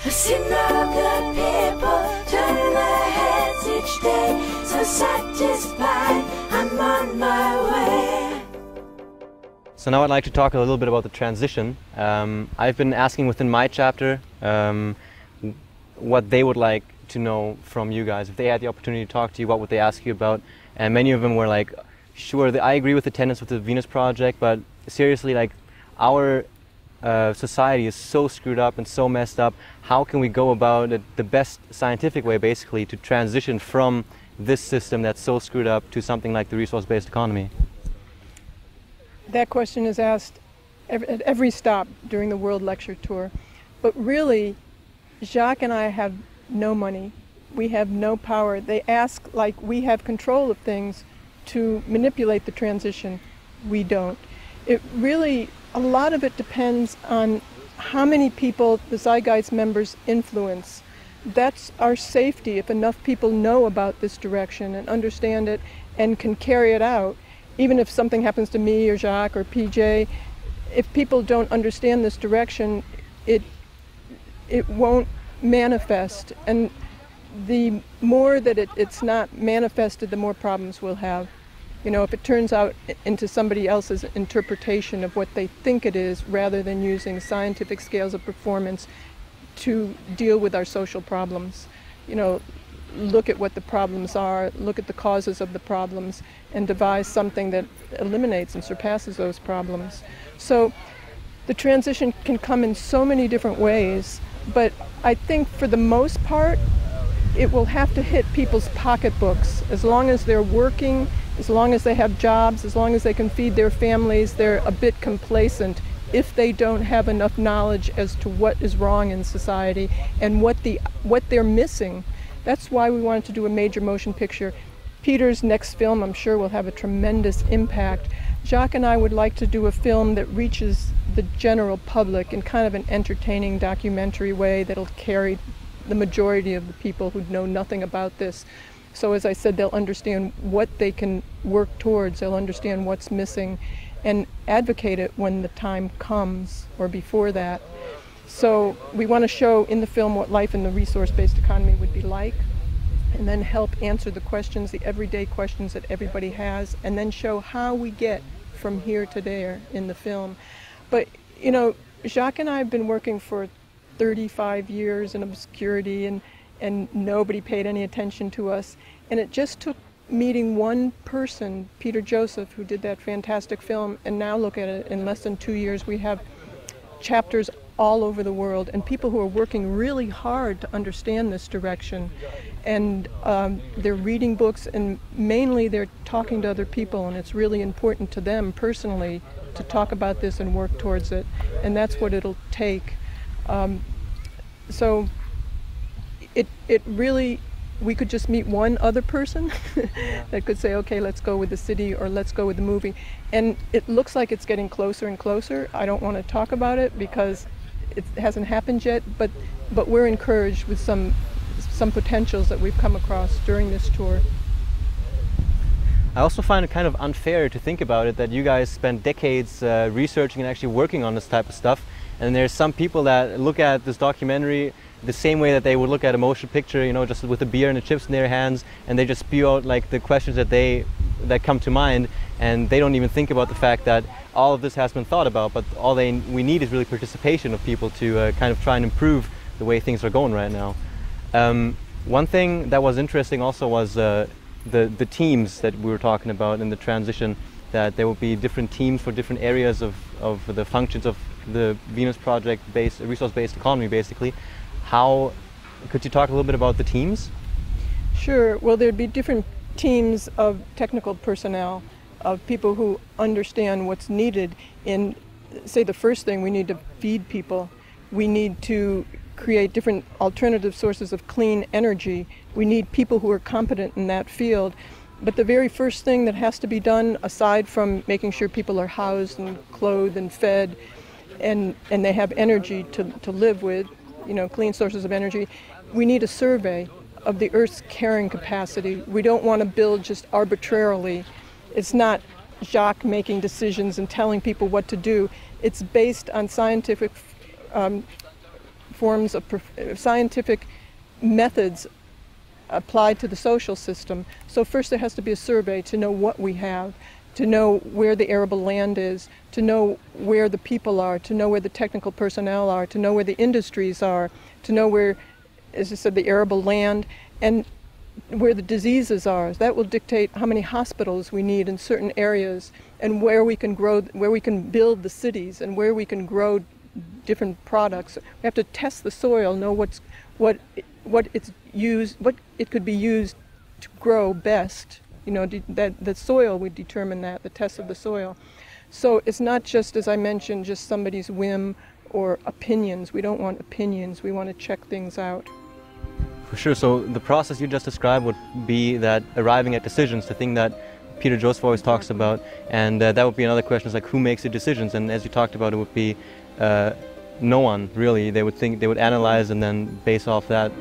I've seen the good people turn their heads each day, so satisfied I'm on my way. So now I'd like to talk a little bit about the transition. I've been asking within my chapter what they would like to know from you guys. If they had the opportunity to talk to you, what would they ask you about? And many of them were like, sure, I agree with the tenets with the Venus Project, but seriously, like, our society is so screwed up and so messed up. How can we go about it the best scientific way, basically, to transition from this system that's so screwed up to something like the resource-based economy? That question is asked at every stop during the World Lecture Tour. But really, Jacques and I have no money. We have no power. They ask like we have control of things to manipulate the transition. We don't. It really, a lot of it depends on how many people the Zeitgeist members influence. That's our safety. If enough people know about this direction and understand it and can carry it out, even if something happens to me or Jacques or PJ, if people don't understand this direction, it won't manifest. And the more that it's not manifested, the more problems we'll have. You know, if it turns out into somebody else's interpretation of what they think it is, rather than using scientific scales of performance to deal with our social problems. You know, look at what the problems are, look at the causes of the problems, and devise something that eliminates and surpasses those problems. So the transition can come in so many different ways, but I think for the most part, it will have to hit people's pocketbooks. As long as they're working, as long as they have jobs, as long as they can feed their families, they're a bit complacent if they don't have enough knowledge as to what is wrong in society and what they're missing. That's why we wanted to do a major motion picture. Peter's next film, I'm sure, will have a tremendous impact. Jacques and I would like to do a film that reaches the general public in kind of an entertaining documentary way that'll carry the majority of the people who know nothing about this. So as I said, they'll understand what they can work towards, they'll understand what's missing, and advocate it when the time comes or before that. So we want to show in the film what life in the resource-based economy would be like, and then help answer the questions, the everyday questions that everybody has, and then show how we get from here to there in the film. But, you know, Jacques and I have been working for 35 years in obscurity, and nobody paid any attention to us. And it just took meeting one person, Peter Joseph, who did that fantastic film, and now look at it, in less than 2 years we have chapters all over the world, and people who are working really hard to understand this direction. And they're reading books, and mainly they're talking to other people, and it's really important to them personally to talk about this and work towards it. And that's what it'll take. So it really, we could just meet one other person that could say, okay, let's go with the city or let's go with the movie. And it looks like it's getting closer and closer. I don't want to talk about it because it hasn't happened yet, but we're encouraged with some potentials that we've come across during this tour. I also find it kind of unfair to think about it that you guys spent decades researching and actually working on this type of stuff, and there's some people that look at this documentary the same way that they would look at a motion picture, you know, just with a beer and the chips in their hands, and they just spew out like the questions that come to mind, and they don't even think about the fact that all of this has been thought about, but we need is really participation of people to kind of try and improve the way things are going right now. One thing that was interesting also was the teams that we were talking about in the transition, that there will be different teams for different areas of the functions of the Venus Project resource-based economy, basically. How could you talk a little bit about the teams? Sure. Well, there'd be different teams of technical personnel, of people who understand what's needed in, say, the first thing, we need to feed people. We need to create different alternative sources of clean energy. We need people who are competent in that field. But the very first thing that has to be done, aside from making sure people are housed and clothed and fed, and they have energy to live with, you know, clean sources of energy, we need a survey of the Earth's carrying capacity. We don't want to build just arbitrarily. It's not Jacques making decisions and telling people what to do. It's based on scientific forms of scientific methods applied to the social system. So first there has to be a survey to know what we have, to know where the arable land is, to know where the people are, to know where the technical personnel are, to know where the industries are, to know where, as I said, the arable land, and where the diseases are. That will dictate how many hospitals we need in certain areas, and where we can grow, where we can build the cities, and where we can grow different products. We have to test the soil, know what it could be used to grow best. You know, that the soil would determine that, the test of the soil. So it's not just, as I mentioned, just somebody's whim or opinions. We don't want opinions. We want to check things out. For sure. So the process you just described would be that arriving at decisions, the thing that Peter Joseph always talks about, and that would be another question, is like, who makes the decisions? And as you talked about, it would be no one really. They would analyze and then base off that